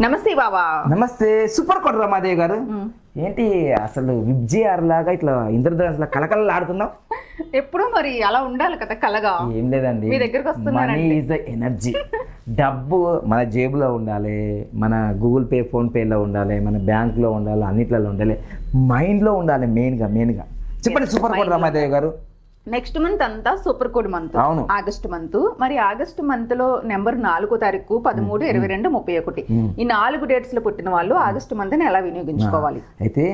నమస్తే బాబా. నమస్తే. సూపర్ కోట రమాదేవి గారు, ఏంటి అసలు విబ్జిఆర్ లాగా ఇట్లా ఇంద్రధనుస్సులా కలకలలు ఆడుతున్నావు? ఎప్పుడు మరి అలా ఉండాలి కదా కలగా. ఏం లేదండి, మీ దగ్గరకు వస్తున్నానంటే మనీ ఈజ్ ద ఎనర్జీ. డబ్బు మన జేబులో ఉండాలి, మన గూగుల్ పే ఫోన్ పేలో ఉండాలి, మన బ్యాంకులో ఉండాలి, అన్నిట్లలో ఉండాలి, మైండ్లో ఉండాలి మెయిన్గా. చెప్పండి సూపర్ కోట రమాదేవి గారు. నెక్స్ట్ మంత్ అంతా సూపర్ కోడ్ మంత్. అవును, ఆగస్ట్ మంత్. మరి ఆగస్ట్ మంత్ లో నెంబర్ 4వ తారీఖు 13, 22, 31 ఈ 4 డేట్స్ లో పుట్టిన వాళ్ళు ఆగస్ట్ మంత్ ని ఎలా వినియోగించుకోవాలి? అయితే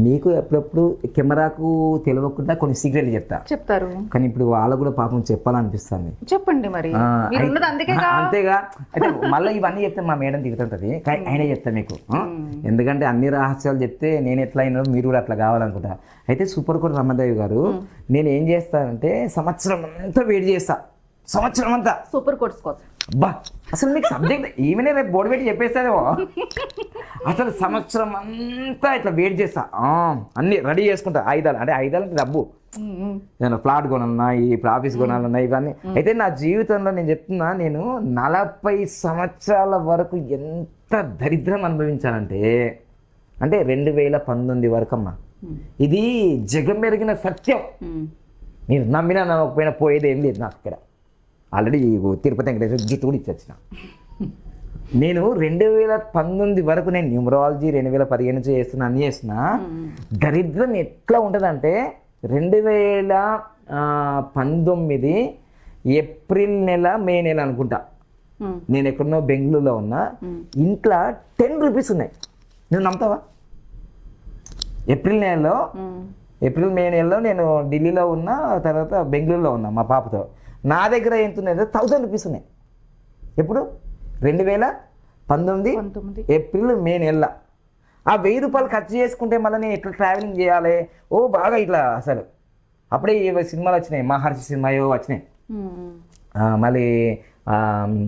మీకు ఎప్పుడప్పుడు కెమెరాకు తెలియకుండా కొన్ని సీక్రెట్లు చెప్తారు, కానీ ఇప్పుడు వాళ్ళకు కూడా పాపం చెప్పాలనిపిస్తుంది. చెప్పండి మరి. మీరున్నది అందుకేగా. అంతేగా. అయితే మళ్ళీ ఇవన్నీ చెప్తే మా మేడం దిగుతుంటది, కానీ అయినా చెప్తా మీకు. ఎందుకంటే అన్ని రహస్యాలు చెప్తే నేను ఎట్లా అయినా మీరు కూడా అట్లా కావాలనుకుంటా. అయితే సూపర్ కోట రమాదేవి గారు, నేను ఏం చేస్తానంటే సంవత్సరం అంతా వెయిట్ చేస్తా, సంవత్సరం అంతా సూపర్ కోడ్స్ కోసం. అబ్బా, అసలు మీకు సబ్జెక్ట్ ఈమెనే రేపు బోర్డు పెట్టి చెప్పేస్తాదేమో. అసలు సంవత్సరం అంతా ఇట్లా వెయిట్ చేస్తా, అన్ని రెడీ చేసుకుంటా. ఆయుధాలు అంటే డబ్బు, నేను ఫ్లాట్ కొనాలన్నా, ఇప్పుడు ఆఫీస్ కొనాలన్నా, ఇవన్నీ. అయితే నా జీవితంలో నేను చెప్తున్నా, నేను 40 సంవత్సరాల వరకు ఎంత దరిద్రం అనుభవించానంటే, అంటే 2019 వరకు అమ్మా. ఇది జగమెరిగిన సత్యం. మీరు నమ్మినా నమ్మకపోయినా పోయేది ఏం లేదు నాకు. ఇక్కడ ఆల్రెడీ తిరుపతి వెంకటేశ్వర జుట్టు కూడా ఇచ్చొచ్చిన. నేను 2019 వరకు నేను న్యూమరాలజీ 2015 నుంచి చేస్తున్నా, అన్నీ చేస్తున్నా. దరిద్రం ఎట్లా ఉంటుందంటే 2019 ఏప్రిల్ నెల, మే నెల అనుకుంటా, నేను ఎక్కడనో బెంగళూరులో ఉన్నా. ఇంట్లో 10 రూపీస్ ఉన్నాయి. నువ్వు నమ్ముతావా? ఏప్రిల్ మే నెలలో నేను ఢిల్లీలో ఉన్నా, తర్వాత బెంగళూరులో ఉన్నా మా పాపతో. నా దగ్గర ఎంత ఉన్నాయి? 1000 రూపీస్ ఉన్నాయి. ఎప్పుడు? 2019 ఏప్రిల్ మే నెల. ఆ 1000 రూపాయలు ఖర్చు చేసుకుంటే మళ్ళీ నేను ఎట్లా ట్రావెలింగ్ చేయాలి? బాగా ఇట్లా అసలు అప్పుడే సినిమాలు వచ్చినాయి, మహర్షి సినిమా ఏవో వచ్చినాయి, మళ్ళీ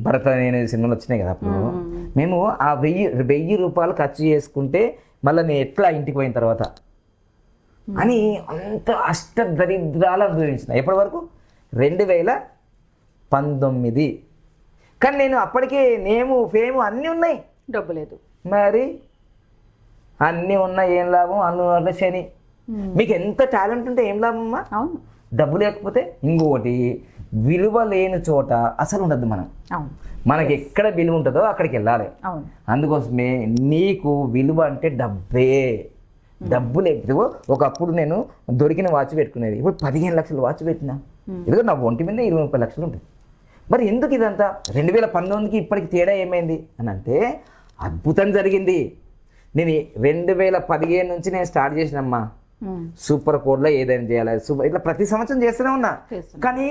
భరత నేను సినిమాలు వచ్చినాయి కదా. అప్పుడు మేము ఆ 1000 రూపాయలు ఖర్చు చేసుకుంటే మళ్ళీ నేను ఎట్లా ఇంటికి పోయిన తర్వాత అని అంత అష్టదరిద్రాలు అనుభవించిన. ఎప్పటి వరకు? 2019. కానీ నేను అప్పటికే నేము ఫేము అన్నీ ఉన్నాయి, డబ్బు లేదు. మరి అన్నీ ఉన్నా ఏం లాభం? అన్ను శని. మీకు ఎంత టాలెంట్ ఉంటే ఏం లాభం అమ్మా? అవును. డబ్బు లేకపోతే ఇంకొకటి, విలువ లేని చోట అసలు ఉండద్దు మనం. మనకి ఎక్కడ విలువ ఉంటుందో అక్కడికి వెళ్ళాలి. అందుకోసమే నీకు విలువ అంటే డబ్బే. డబ్బు లేకపోతే, ఒకప్పుడు నేను దొరికిన వాచ్ పెట్టుకునేది, ఇప్పుడు 15 లక్షలు వాచ్ పెట్టినా. ఎందుకంటే నా ఒంటి మీద 20-30 లక్షలు ఉంటుంది. మరి ఎందుకు ఇదంతా? 2019కి ఇప్పటికి తేడా ఏమైంది అని అంటే, అద్భుతం జరిగింది. నేను 2015 నుంచి నేను స్టార్ట్ చేసినమ్మా సూపర్ కోడ్లో ఏదైనా చేయాలి, సూపర్ ఇట్లా ప్రతి సంవత్సరం చేస్తూనే ఉన్నా. కానీ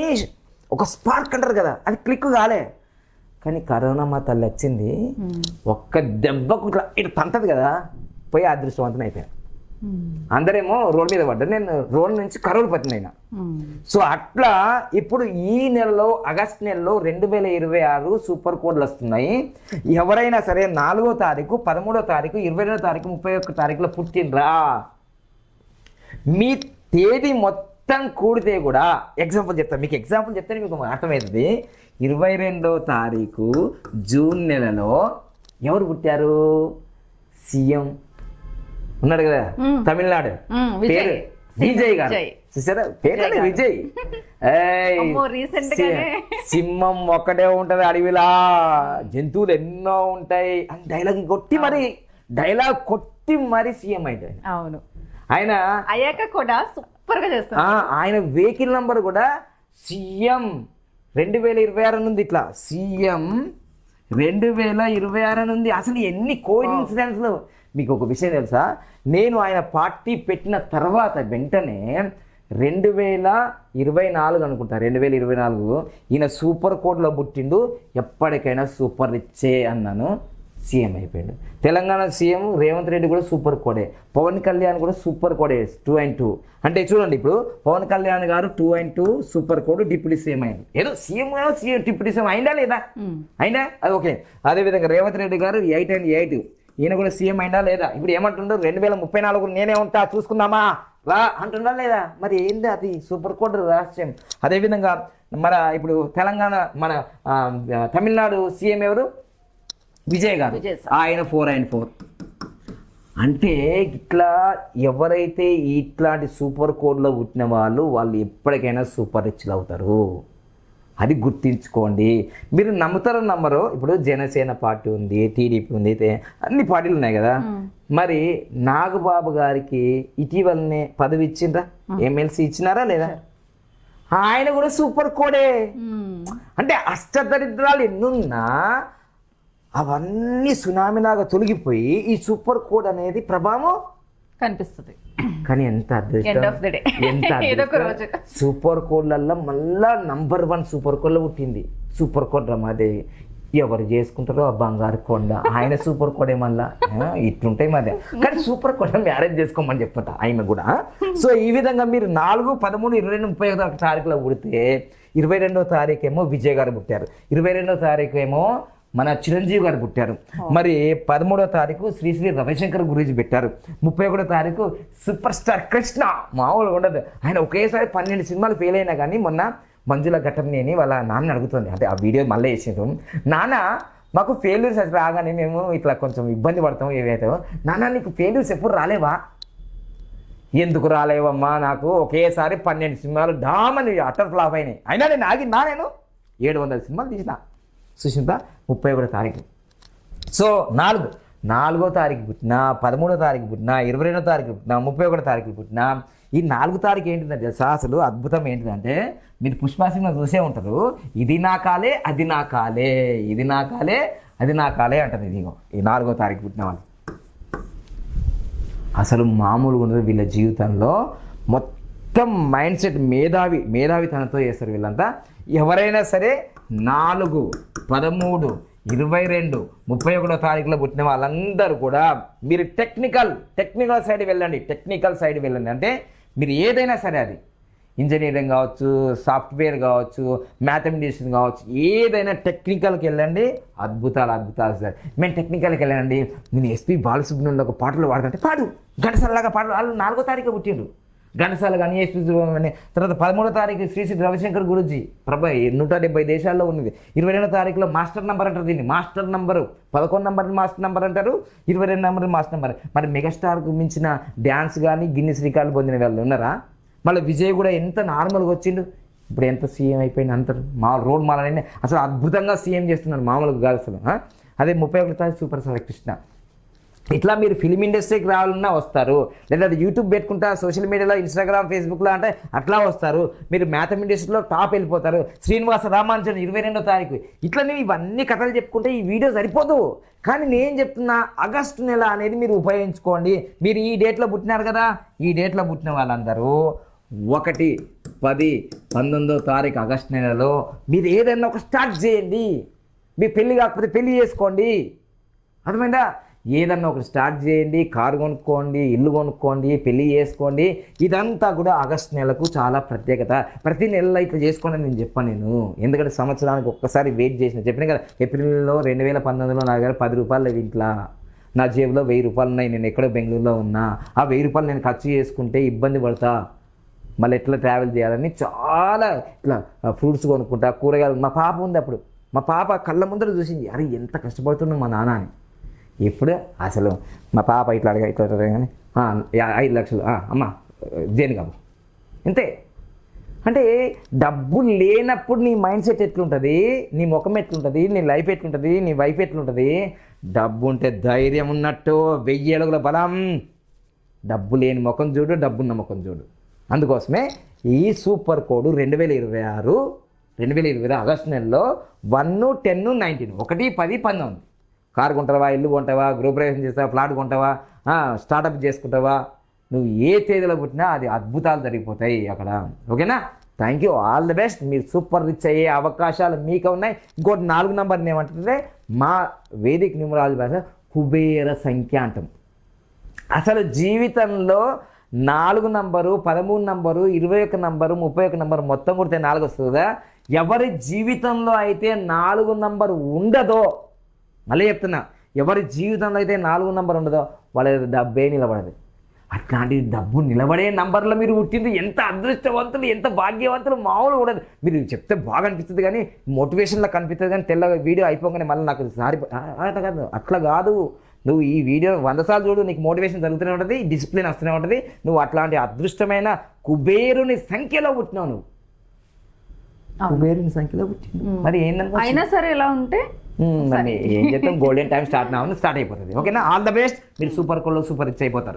ఒక స్పార్క్ అంటారు కదా, అది క్లిక్ కాలే. కానీ కరోనా మా తల్లి వచ్చింది, ఒక్క దెబ్బకు ఇట్లా ఇట్లా పంటది కదా, పోయి అదృష్టవంతం అయిపోయాను. అందరేమో రోడ్ మీద పడ్డారు, నేను రోడ్ నుంచి కరోలు పట్టినైనా. సో అట్లా ఇప్పుడు ఈ నెలలో, ఆగస్ట్ నెలలో 2026 సూపర్ కోడ్లు వస్తున్నాయి. ఎవరైనా సరే 4వ తారీఖు, 13వ తారీఖు, 22వ తారీఖు, 31వ తారీఖులో పుట్టినరా, మీ తేదీ మొత్తం కూడితే కూడా, ఎగ్జాంపుల్ చెప్తాను మీకు, ఎగ్జాంపుల్ చెప్తే మీకు అర్థమవుతుంది. 22వ తారీఖు జూన్ నెలలో ఎవరు పుట్టారు? సీఎం ఉన్నాడు కదా, తమిళనాడు, పేరు విజయ్ గారు. చూసారా పేరు? విజయ్. సింహం ఒక్కటే ఉంటది అడవిలా, జంతువులు ఎన్నో ఉంటాయి అని డైలాగ్ కొట్టి మరి సీఎం అయితే. అవును. ఆయన అయ్యాక కూడా సూపర్ గా చేస్తారు. ఆయన వెహికల్ నంబర్ కూడా సీఎం 2026 నుండి, ఇట్లా సీఎం 2026 నుండి. అసలు ఎన్ని కోఇన్సిడెన్స్లు. మీకు ఒక విషయం తెలుసా? నేను ఆయన పార్టీ పెట్టిన తర్వాత వెంటనే 2024 అనుకుంటా, 2024 ఈయన సూపర్ కోడ్లో పుట్టిండు. ఎప్పటికైనా సూపర్ రిచ్చే అన్నాను, సీఎం అయిపోయాడు. తెలంగాణ సీఎం రేవంత్ రెడ్డి కూడా సూపర్ కోడే, పవన్ కళ్యాణ్ కూడా సూపర్ కోడే 2&2. అంటే చూడండి, ఇప్పుడు పవన్ కళ్యాణ్ గారు 2&2 సూపర్ కోడ్, డిప్యూటీ సీఎం అయింది. ఏదో సీఎం డిప్యూటీ సీఎం అయిందా లేదా? అయినా అది ఓకే. అదేవిధంగా రేవంత్ రెడ్డి గారు 8&8, ఈయన కూడా సీఎం అయినా లేదా? ఇప్పుడు ఏమంటుండ్రు? 2034 నేనే ఉంటా చూసుకుందామా రా అంటున్నా లేదా? మరి ఏంది అది? సూపర్ కోడ్ రహస్యం. అదేవిధంగా మన ఇప్పుడు తెలంగాణ, మన తమిళనాడు సీఎం ఎవరు? విజయ్ గారు విజయ్ ఆయన 4 అంటే ఇట్లా ఎవరైతే ఇట్లాంటి సూపర్ కోడ్లో పుట్టిన వాళ్ళు ఎప్పటికైనా సూపర్ రిచ్లు అవుతారు. అది గుర్తించుకోండి. మీరు నమ్ముతారో నమ్మరో, ఇప్పుడు జనసేన పార్టీ ఉంది, టీడీపీ ఉంది, అన్ని పార్టీలు ఉన్నాయి కదా. మరి నాగబాబు గారికి ఇటీవలనే పదవి ఇచ్చిండ్రా, ఎమ్మెల్సీ ఇచ్చినారా లేదా? ఆయన కూడా సూపర్ కోడే. అంటే అష్టదరిద్రాలు ఎన్నున్నా అవన్నీ సునామీలాగా తొలగిపోయి ఈ సూపర్ కోడ్ అనేది ప్రభావం కనిపిస్తుంది. కానీ ఎంత అదృష్టం, ఎంత సూపర్ కోడ్లల్లో మళ్ళా నంబర్ 1 సూపర్ కోడ్లో పుట్టింది సూపర్ కోడ్ రమాదేవి. ఎవరు చేసుకుంటారో ఆ బంగారు కొండ, ఆయన సూపర్ కోడే మళ్ళా ఇట్లుంటాయి మధ్య. కానీ సూపర్ కోడ్ మ్యారేజ్ చేసుకోమని చెప్తా ఆయన కూడా. సో ఈ విధంగా మీరు 4, 13, 22, 31 తారీఖులో పుడితే 22వ తారీఖు ఏమో విజయ్ గారు పుట్టారు, 22వ తారీఖు ఏమో మన చిరంజీవి గారు పుట్టారు. మరి 13వ తారీఖు శ్రీ రవిశంకర్ గురించి పెట్టారు. 31వ తారీఖు సూపర్ స్టార్ కృష్ణ, మామూలుగా ఉండదు. ఆయన ఒకేసారి 12 సినిమాలు ఫెయిల్ అయినా కానీ మొన్న మంజుల ఘటనని వాళ్ళ నాన్న అడుగుతుంది, అంటే ఆ వీడియో మళ్ళీ వేసారు. నాన్న మాకు ఫెయిల్యూర్స్ అసలు రాగానే మేము ఇట్లా కొంచెం ఇబ్బంది పడతాము, ఏవైతే నాన్న నీకు ఫెయిల్యూర్స్ ఎప్పుడు రాలేవా? ఎందుకు రాలేవమ్మా, నాకు ఒకేసారి 12 సినిమాలు డామని అటర్ ఫ్లాప్ అయినాయి, అయినా నేను ఆగినా, నేను 700 సినిమాలు తీసిన. సుష్మిత 31వ తారీఖు. సో 4వ తారీఖు పుట్టినా, 13వ తారీఖు పుట్టినా, 22వ తారీఖు పుట్టినా, 31వ తారీఖు పుట్టినా, ఈ 4 తారీఖు ఏంటిదంటే అసలు అద్భుతం ఏంటిదంటే, మీరు పుష్ప సినిమా చూసే ఉంటారు, ఇది నా కాలే అది నా కాలే, ఇది నా కాలే అది నా కాలే అంటది. ఇదిగో ఈ 4వ తారీఖు పుట్టిన వాళ్ళు అసలు మామూలుగా ఉండదు. వీళ్ళ జీవితంలో మొత్తం మైండ్ సెట్ మేధావితనంతో చేస్తారు వీళ్ళంతా. ఎవరైనా సరే 4, 13, 22, 31వ తారీఖులో పుట్టిన వాళ్ళందరూ కూడా మీరు టెక్నికల్ సైడ్ వెళ్ళండి. అంటే మీరు ఏదైనా సరే, అది ఇంజనీరింగ్ కావచ్చు, సాఫ్ట్వేర్ కావచ్చు, మ్యాథమెటిక్స్ కావచ్చు, ఏదైనా టెక్నికల్కి వెళ్ళండి, అద్భుతాలు సార్. మేము టెక్నికల్కి వెళ్ళండి, నేను ఎస్పి బాలసుబ్రహ్మణ్యం ఒక పాటలు పాడతాంటే పాడు, ఘంటసాలలాగా పాడు. వాళ్ళు 4వ తారీఖు పుట్టిండ్రు, ఘంటసాల కానీ ఎస్పి సుబ్రహ్మణ్యం. తర్వాత 13వ తారీఖు శ్రీ రవిశంకర్ గురించి 170 దేశాల్లో ఉన్నది. 22వ తారీఖులో మాస్టర్ నంబర్ అంటారు, దీన్ని మాస్టర్ నంబరు. 11 నంబర్ని మాస్టర్ నంబర్ అంటారు, 22 నంబర్ని మాస్టర్ నంబర్. మరి మెగాస్టార్కు మించిన డ్యాన్స్ కానీ గిన్నిస్ రికార్డులు పొందిన వాళ్ళు ఉన్నారా? మళ్ళీ విజయ్ కూడా ఎంత నార్మల్గా వచ్చిండు, ఇప్పుడు ఎంత సీఎం అయిపోయింది, అంటారు రోడ్ మాలని అసలు అద్భుతంగా సీఎం చేస్తున్నారు, మామూలుగా కాదు అసలు. అదే 31వ తారీఖు సూపర్ స్టార్ కృష్ణ. ఇట్లా మీరు ఫిలిం ఇండస్ట్రీకి రావాలన్నా వస్తారు, లేదా యూట్యూబ్ పెట్టుకుంటా సోషల్ మీడియాలో ఇన్స్టాగ్రామ్ ఫేస్బుక్లో అంటే అట్లా వస్తారు. మీరు మ్యాథమెటిక్స్లో టాప్ వెళ్ళిపోతారు. శ్రీనివాస రామానుజన్ 22వ తారీఖు. ఇట్లా నేను ఇవన్నీ కథలు చెప్పుకుంటే ఈ వీడియో సరిపోదు. కానీ నేను చెప్తున్నా ఆగస్టు నెల అనేది మీరు ఉపయోగించుకోండి. మీరు ఈ డేట్లో పుట్టినారు కదా, ఈ డేట్లో పుట్టిన వాళ్ళందరూ 1, 10, 19వ తారీఖు ఆగస్టు నెలలో మీరు ఏదైనా ఒక స్టార్ట్ చేయండి. మీ పెళ్ళి కాకపోతే పెళ్ళి చేసుకోండి, అర్థమైందా? ఏదన్నా ఒకటి స్టార్ట్ చేయండి, కారు కొనుక్కోండి, ఇల్లు కొనుక్కోండి, పెళ్ళి చేసుకోండి. ఇదంతా కూడా ఆగస్టు నెలకు చాలా ప్రత్యేకత. ప్రతి నెలలో ఇట్లా చేసుకోండి నేను చెప్పాను నేను, ఎందుకంటే సంవత్సరానికి ఒక్కసారి వెయిట్ చేసిన. చెప్పిన కదా, ఏప్రిల్లో 2019లో నా దగ్గర 10 రూపాయలు లేవు ఇంట్లో, నా జేబులో 1000 రూపాయలు ఉన్నాయి, నేను ఎక్కడో బెంగళూరులో ఉన్నా. ఆ 1000 రూపాయలు నేను ఖర్చు చేసుకుంటే ఇబ్బంది పడతా, మళ్ళీ ఎట్లా ట్రావెల్ చేయాలని చాలా ఇట్లా ఫ్రూట్స్ కొనుక్కుంటా, కూరగాయలు. మా పాప ఉంది అప్పుడు, మా పాప కళ్ళ ముందర చూసింది, అరే ఎంత కష్టపడుతున్నాం మా నాన్న అని. ఇప్పుడు అసలు మా పాప ఇట్లా కానీ 5 లక్షలు అమ్మ జైన్ కాదు అంతే. అంటే డబ్బు లేనప్పుడు నీ మైండ్ సెట్ ఎట్లుంటుంది, నీ ముఖం ఎట్లుంటుంది, నీ లైఫ్ ఎట్లుంటుంది, నీ వైఫ్ ఎట్లుంటుంది. డబ్బు ఉంటే ధైర్యం ఉన్నట్టు 1000 అడుగుల బలం, డబ్బు లేని ముఖం చూడు, డబ్బున్న ముఖం చూడు. అందుకోసమే ఈ సూపర్ కోడ్ 2020 ఆగస్టు నెలలో 1, 10, 19, 1, 10, 19. కారు కొంటావా, ఇల్లు కొంటావా, గృహప్రవేశం చేస్తావా, ఫ్లాట్ కొంటావా, స్టార్టప్ చేసుకుంటావా, నువ్వు ఏ తేదీలో పుట్టినా అది అద్భుతాలు జరిగిపోతాయి అక్కడ. ఓకేనా? Thank you, all the best. మీరు సూపర్ రిచ్ అయ్యే అవకాశాలు మీకు ఉన్నాయి. ఇంకోటి 4 నంబర్ని ఏమంటుంటే మా వేదిక న్యూమరాలజీ భాష కుబేర సంఖ్య అంటాం. అసలు జీవితంలో 4 నంబరు, 13 నంబరు, 21 నంబరు, 31 నంబరు మొత్తం కొడితే 4 వస్తుంది కదా. ఎవరి జీవితంలో అయితే 4 నంబరు ఉండదో, మళ్ళీ చెప్తున్నా, ఎవరి జీవితంలో అయితే 4 నంబర్ ఉండదో వాళ్ళ డబ్బే నిలబడదు. అట్లాంటి డబ్బు నిలబడే నంబర్లో మీరు పుట్టింది ఎంత అదృష్టవంతులు, ఎంత భాగ్యవంతులు, మామూలు కూడా మీరు చెప్తే బాగా అనిపిస్తుంది కానీ మోటివేషన్లో కనిపిస్తుంది కానీ తెల్ల వీడియో అయిపోగానే మళ్ళీ నాకు అట్లా కాదు. నువ్వు ఈ వీడియో 100 సార్లు చూడు, నీకు మోటివేషన్ జరుగుతూనే ఉంటుంది, డిసిప్లిన్ వస్తూనే ఉంటుంది. నువ్వు అట్లాంటి అదృష్టమైన కుబేరుని సంఖ్యలో పుట్టినావు. నువ్వు కుబేరుని సంఖ్యలో పుట్టినావు. మరి ఏంటంటే అయినా సరే ఎలా ఉంటే మరి ఏం చేస్తాం, గోల్డెన్ టైం స్టార్ట్ అయిపోతుంది. ఓకేనా, ఆల్ ద బెస్ట్. మీరు సూపర్ కోళ్ళు సూపర్ హిట్స్ అయిపోతారు.